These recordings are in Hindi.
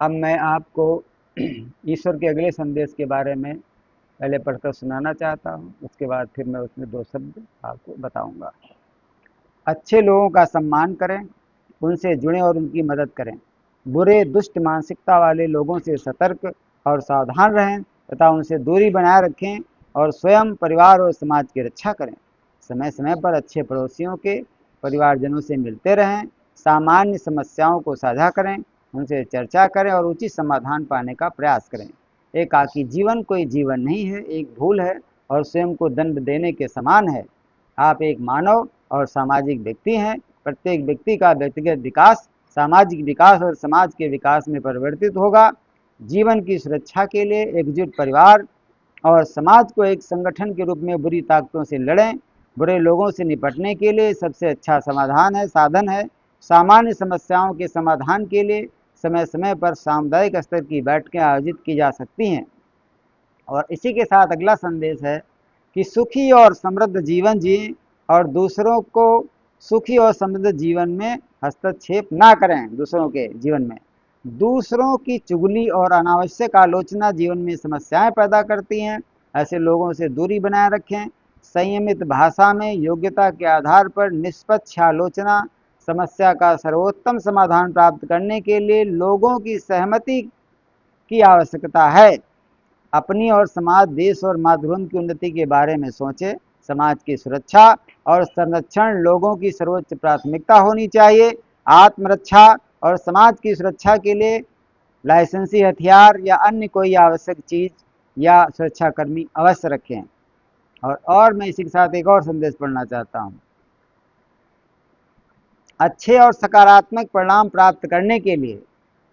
अब मैं आपको ईश्वर के अगले संदेश के बारे में पहले पढ़कर सुनाना चाहता हूँ, उसके बाद फिर मैं उसमें दो शब्द आपको बताऊंगा। अच्छे लोगों का सम्मान करें, उनसे जुड़ें और उनकी मदद करें। बुरे दुष्ट मानसिकता वाले लोगों से सतर्क और सावधान रहें तथा उनसे दूरी बनाए रखें और स्वयं, परिवार और समाज की रक्षा करें। समय समय पर अच्छे पड़ोसियों के परिवारजनों से मिलते रहें, सामान्य समस्याओं को साझा करें, उनसे चर्चा करें और उचित समाधान पाने का प्रयास करें। एकाकी जीवन कोई जीवन नहीं है, एक भूल है और स्वयं को दंड देने के समान है। आप एक मानव और सामाजिक व्यक्ति हैं। प्रत्येक व्यक्ति का व्यक्तिगत विकास सामाजिक विकास और समाज के विकास में परिवर्तित होगा। जीवन की सुरक्षा के लिए एकजुट परिवार और समाज को एक संगठन के रूप में बुरी ताकतों से लड़ें। बुरे लोगों से निपटने के लिए सबसे अच्छा साधन है। सामान्य समस्याओं के समाधान के लिए समय समय पर सामुदायिक स्तर की बैठकें आयोजित की जा सकती हैं। और इसी के साथ अगला संदेश है कि सुखी और समृद्ध जीवन जिएं और दूसरों को सुखी और समृद्ध जीवन में हस्तक्षेप ना करें। दूसरों के जीवन में दूसरों की चुगली और अनावश्यक आलोचना जीवन में समस्याएं पैदा करती हैं। ऐसे लोगों से दूरी बनाए रखें। संयमित भाषा में योग्यता के आधार पर निष्पक्ष आलोचना समस्या का सर्वोत्तम समाधान प्राप्त करने के लिए लोगों की सहमति की आवश्यकता है। अपनी और समाज, देश और मातृभूमि की उन्नति के बारे में सोचें। समाज की सुरक्षा और संरक्षण लोगों की सर्वोच्च प्राथमिकता होनी चाहिए। आत्मरक्षा और समाज की सुरक्षा के लिए लाइसेंसी हथियार या अन्य कोई आवश्यक चीज या सुरक्षाकर्मी अवश्य रखें। और मैं इसी के साथ एक और संदेश पढ़ना चाहता हूँ। अच्छे और सकारात्मक परिणाम प्राप्त करने के लिए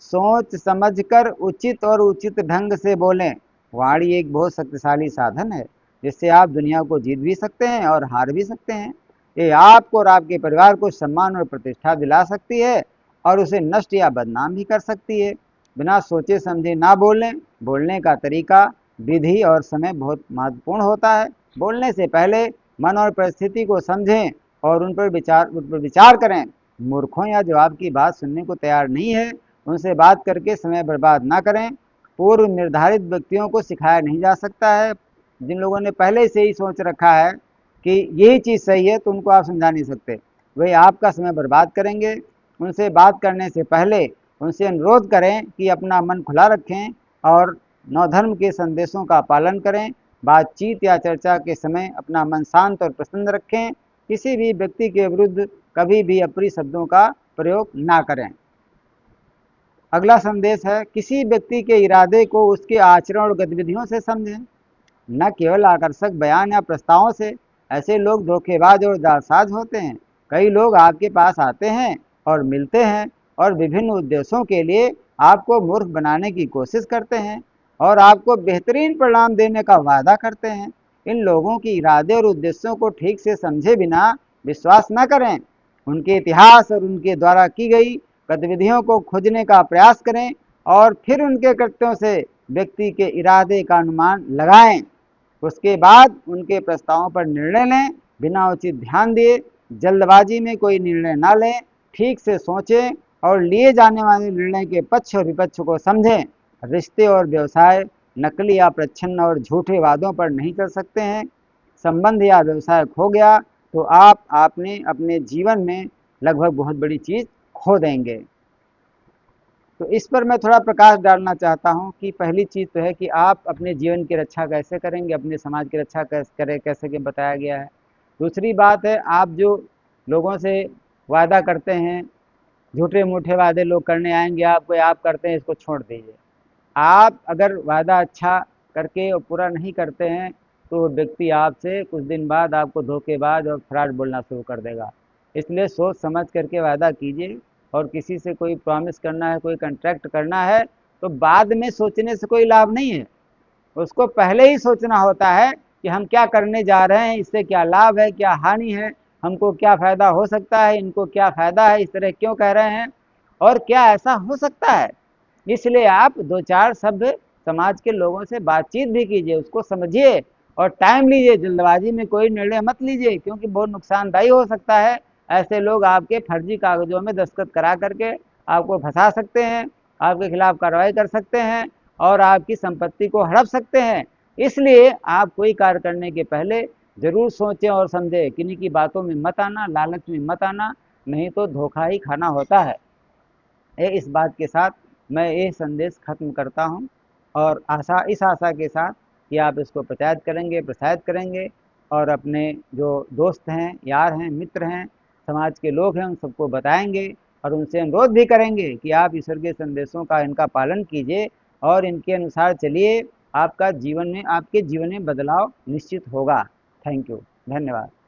सोच समझकर उचित ढंग से बोलें। वाणी एक बहुत शक्तिशाली साधन है, जिससे आप दुनिया को जीत भी सकते हैं और हार भी सकते हैं। ये आपको और आपके परिवार को सम्मान और प्रतिष्ठा दिला सकती है और उसे नष्ट या बदनाम भी कर सकती है। बिना सोचे समझे ना बोलें। बोलने का तरीका, विधि और समय बहुत महत्वपूर्ण होता है। बोलने से पहले मन और परिस्थिति को समझें और उन पर विचार करें। मूर्खों या जो आपकी बात सुनने को तैयार नहीं है, उनसे बात करके समय बर्बाद ना करें। पूर्व निर्धारित व्यक्तियों को सिखाया नहीं जा सकता है। जिन लोगों ने पहले से ही सोच रखा है कि यही चीज़ सही है, तो उनको आप समझा नहीं सकते, वे आपका समय बर्बाद करेंगे। उनसे बात करने से पहले उनसे अनुरोध करें कि अपना मन खुला रखें और नवधर्म के संदेशों का पालन करें। बातचीत या चर्चा के समय अपना मन शांत और प्रसन्न रखें। किसी भी व्यक्ति के विरुद्ध कभी भी अप्रिय शब्दों का प्रयोग ना करें। अगला संदेश है, किसी व्यक्ति के इरादे को उसके आचरण और गतिविधियों से समझें, न केवल आकर्षक बयान या प्रस्तावों से। ऐसे लोग धोखेबाज और जालसाज होते हैं। कई लोग आपके पास आते हैं और मिलते हैं और विभिन्न उद्देश्यों के लिए आपको मूर्ख बनाने की कोशिश करते हैं और आपको बेहतरीन परिणाम देने का वादा करते हैं। इन लोगों के इरादे और उद्देश्यों को ठीक से समझे बिना विश्वास न करें। उनके इतिहास और उनके द्वारा की गई गतिविधियों को खोजने का प्रयास करें और फिर उनके कृत्यों से व्यक्ति के इरादे का अनुमान लगाएं। उसके बाद उनके प्रस्तावों पर निर्णय लें। बिना उचित ध्यान दिए जल्दबाजी में कोई निर्णय ना लें। ठीक से सोचें और लिए जाने वाले निर्णय के पक्ष और विपक्ष को समझें। रिश्ते और व्यवसाय नकली या प्रच्छन्न और झूठे वादों पर नहीं चल सकते हैं। संबंध या व्यवसाय खो गया तो आपने अपने जीवन में लगभग बहुत बड़ी चीज़ खो देंगे। तो इस पर मैं थोड़ा प्रकाश डालना चाहता हूँ कि पहली चीज़ तो है कि आप अपने जीवन की रक्षा कैसे करेंगे, अपने समाज की रक्षा कैसे करें, कैसे कि बताया गया है। दूसरी बात है, आप जो लोगों से वादा करते हैं, झूठे मूठे वादे लोग करने आएंगे आपको, आप करते हैं, इसको छोड़ दीजिए। आप अगर वादा अच्छा करके और पूरा नहीं करते हैं तो वो व्यक्ति आपसे कुछ दिन बाद आपको धोखेबाज और फ्रॉड बोलना शुरू कर देगा। इसलिए सोच समझ करके वादा कीजिए। और किसी से कोई प्रॉमिस करना है, कोई कॉन्ट्रैक्ट करना है, तो बाद में सोचने से कोई लाभ नहीं है। उसको पहले ही सोचना होता है कि हम क्या करने जा रहे हैं, इससे क्या लाभ है, क्या हानि है, हमको क्या फ़ायदा हो सकता है, इनको क्या फ़ायदा है, इस तरह क्यों कह रहे हैं और क्या ऐसा हो सकता है। इसलिए आप दो चार शब्द समाज के लोगों से बातचीत भी कीजिए, उसको समझिए और टाइम लीजिए। जल्दबाजी में कोई निर्णय मत लीजिए, क्योंकि बहुत नुकसानदायी हो सकता है। ऐसे लोग आपके फर्जी कागजों में दस्तखत करा करके आपको फंसा सकते हैं आपके खिलाफ कार्रवाई कर सकते हैं और आपकी संपत्ति को हड़प सकते हैं। इसलिए आप कोई कार्य करने के पहले जरूर सोचें और समझें, किन्हीं की बातों में मत आना, लालच में मत आना, नहीं तो धोखा ही खाना होता है। इस बात के साथ मैं ये संदेश खत्म करता हूँ, और इस आशा के साथ कि आप इसको प्रसारित करेंगे और अपने जो दोस्त हैं, यार हैं, मित्र हैं, समाज के लोग हैं, उन सबको बताएंगे और उनसे अनुरोध भी करेंगे कि आप ईश्वर के संदेशों का इनका पालन कीजिए और इनके अनुसार चलिए। आपके जीवन में बदलाव निश्चित होगा। Thank you. धन्यवाद।